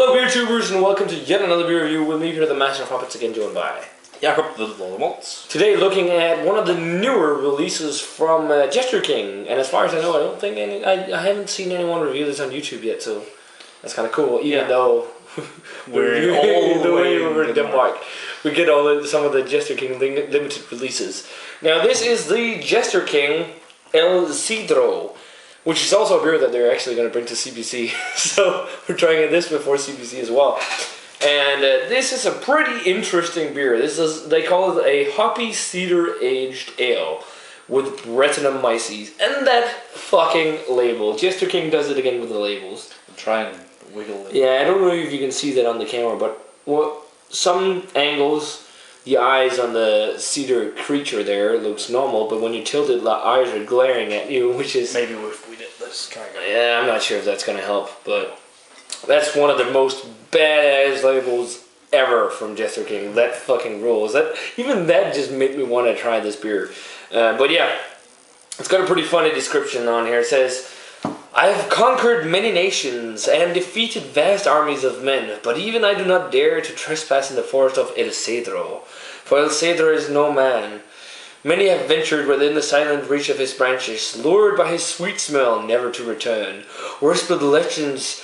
Hello beer tubers and welcome to yet another beer review with me here, the Master of Puppets, again joined by Jacob the Malts. Today looking at one of the newer releases from Jester King, and as far as I know, I don't think I haven't seen anyone review this on YouTube yet, so that's kind of cool. Even though we're all the way over in Denmark, we get some of the Jester King limited releases. Now this is the Jester King Cedro, which is also a beer that they're actually going to bring to CBC. So we're trying this before CBC as well. And this is a pretty interesting beer. They call it a hoppy cedar aged ale with Brettanomyces. And that fucking label. Jester King does it again with the labels. Try and wiggle it. Yeah, I don't know if you can see that on the camera, but some angles, the eyes on the cedar creature there looks normal, but when you tilt it, the eyes are glaring at you, which is... Maybe if we did this, try again. Yeah, I'm not sure if that's going to help, but that's one of the most badass labels ever from Jester King. That fucking rules. Even that just made me want to try this beer. But yeah, it's got a pretty funny description on here. It says, I have conquered many nations and defeated vast armies of men, but even I do not dare to trespass in the forest of El Cedro, for El Cedro is no man. Many have ventured within the silent reach of his branches, lured by his sweet smell, never to return. Whispered legends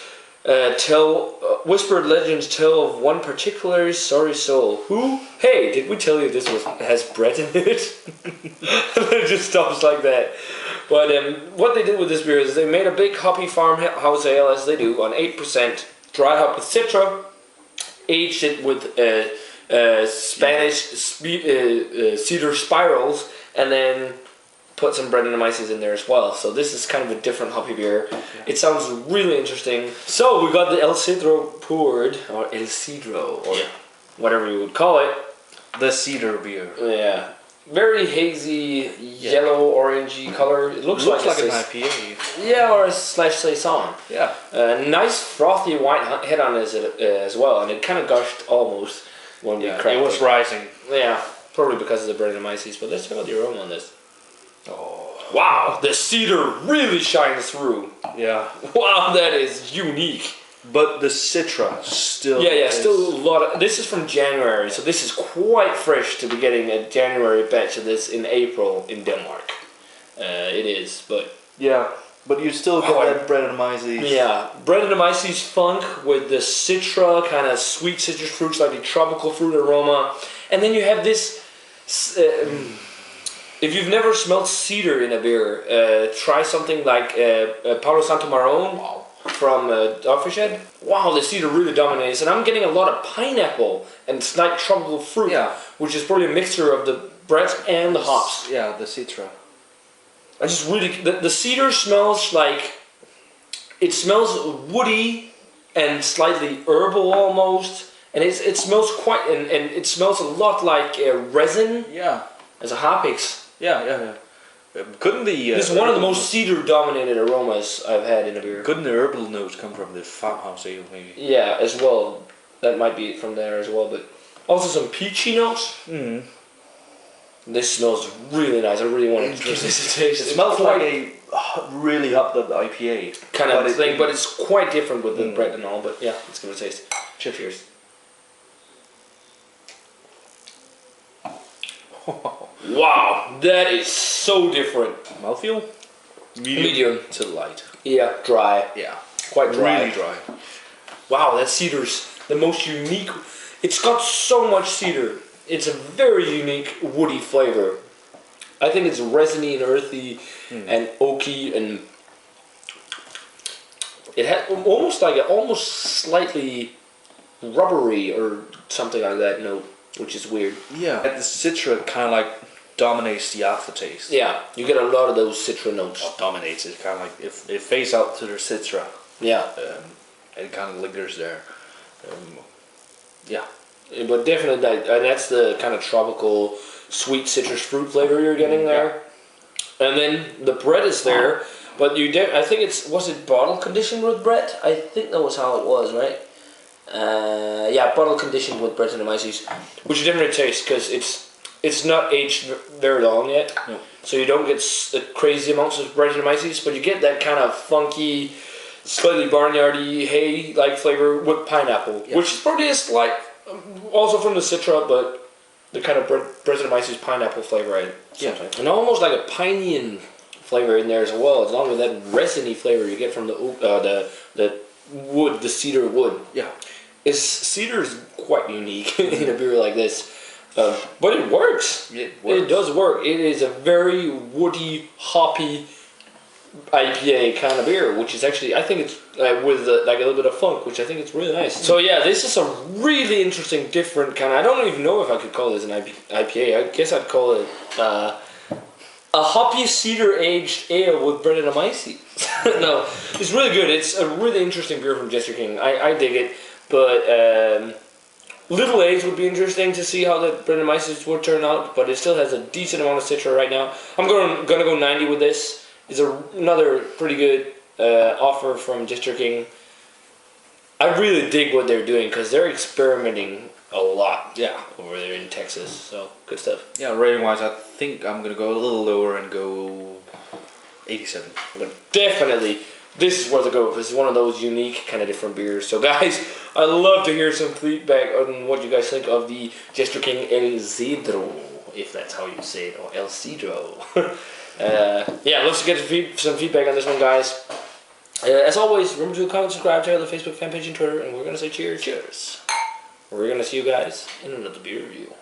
tell of one particular sorry soul. Who? Hey, did we tell you this has Brett in it? And it just stops like that. But what they did with this beer is they made a big hoppy farmhouse ale, as they do, on 8%, dry hop with Citra, aged it with Spanish cedar spirals, and then put some Brettanomyces in there as well. So this is kind of a different hoppy beer. Yeah. It sounds really interesting. So we got the El Cedro poured, or El Cedro, or whatever you would call it. The cedar beer. Yeah. Very hazy, yellow, orangey color. It looks like an IPA. Yeah, or a /saison. Yeah. Nice frothy white head on it as well, and it kind of gushed almost when we cracked it. It was rising. Yeah, probably because of the Brettanomyces, but let's check out the aroma on this. Oh. Wow, the cedar really shines through. Yeah. Wow, that is unique. But the Citra still still a lot of... This is from January, so this is quite fresh to be getting a January batch of this in April in Denmark. It is, but... Yeah, but you still get that Brettanomyces. Yeah, Brettanomyces funk with the Citra, kind of sweet citrus fruits, like the tropical fruit aroma. And then you have this... if you've never smelled cedar in a beer, try something like Palo Santo Marron from Dogfish Head. Wow, the cedar really dominates, and I'm getting a lot of pineapple and slight tropical fruit, which is probably a mixture of the Brett and the hops. Yeah, the Citra. I just really... The cedar smells like... It smells woody and slightly herbal almost, and it smells quite... And it smells a lot like resin. Yeah. As a hoppix. Yeah. Couldn't the... this is one of the most cedar-dominated aromas I've had in a beer. Couldn't the herbal notes come from the Farmhouse Ale, maybe? Yeah, as well. That might be from there as well, but... Also some peachy notes. Mm. This smells really nice. I really want to give this a taste. It smells like a really hopped up IPA. Kind of thing, but it's quite different with the Brett and all, but yeah, let's give it a taste. Cheers. Wow, that is so different. Mouthfeel? Medium to light. Yeah, dry. Yeah. Quite dry. Really dry. Wow, that cedar's the most unique. It's got so much cedar. It's a very unique woody flavor. I think it's resiny and earthy and oaky, and it has almost slightly rubbery or something like that note, which is weird. Yeah. The Citra kind of like dominates the aftertaste. Yeah, you get a lot of those Citra notes. Well, dominates it, kind of like if it fades out to the Citra. Yeah. It kind of lingers there. Yeah. But definitely, that's the kind of tropical, sweet citrus fruit flavor you're getting there. And then the Brett is there, but I think was it bottle conditioned with Brett? I think that was how it was, right? Yeah, bottle conditioned with Brettanomyces, which you definitely taste because it's not aged very long yet, so you don't get crazy amounts of Brettanomyces, but you get that kind of funky slightly barnyardy, hay-like flavor with pineapple, which is produced like also from the Citra, but the kind of Brettanomyces pineapple flavor, right? And almost like a piney flavor in there as well, along with that resiny flavor you get from the wood, the cedar wood. Yeah. Cedar is quite unique in a beer like this, but it works. It does work. It is a very woody, hoppy IPA kind of beer, which is actually, I think it's with like a little bit of funk, which I think it's really nice. So yeah, this is a really interesting, different kind of, I don't even know if I could call this an IPA. I guess I'd call it a hoppy cedar aged ale with Brettanomyces. No, it's really good. It's a really interesting beer from Jester King. I dig it, but little age would be interesting to see how the Brettanomyces would turn out, but it still has a decent amount of Citra right now. I'm gonna go 90 with this. It's another pretty good offer from Jester King. I really dig what they're doing because they're experimenting a lot over there in Texas. So, good stuff. Yeah, rating-wise, I think I'm going to go a little lower and go 87. But definitely, this is where to go. This is one of those unique, kind of different beers. So, guys, I'd love to hear some feedback on what you guys think of the Jester King El Cedro, if that's how you say it, or El Cedro. Yeah, let's get some feedback on this one, guys. As always, remember to comment, subscribe, check out the Facebook fan page and Twitter, and we're going to say cheers. We're going to see you guys in another beer review.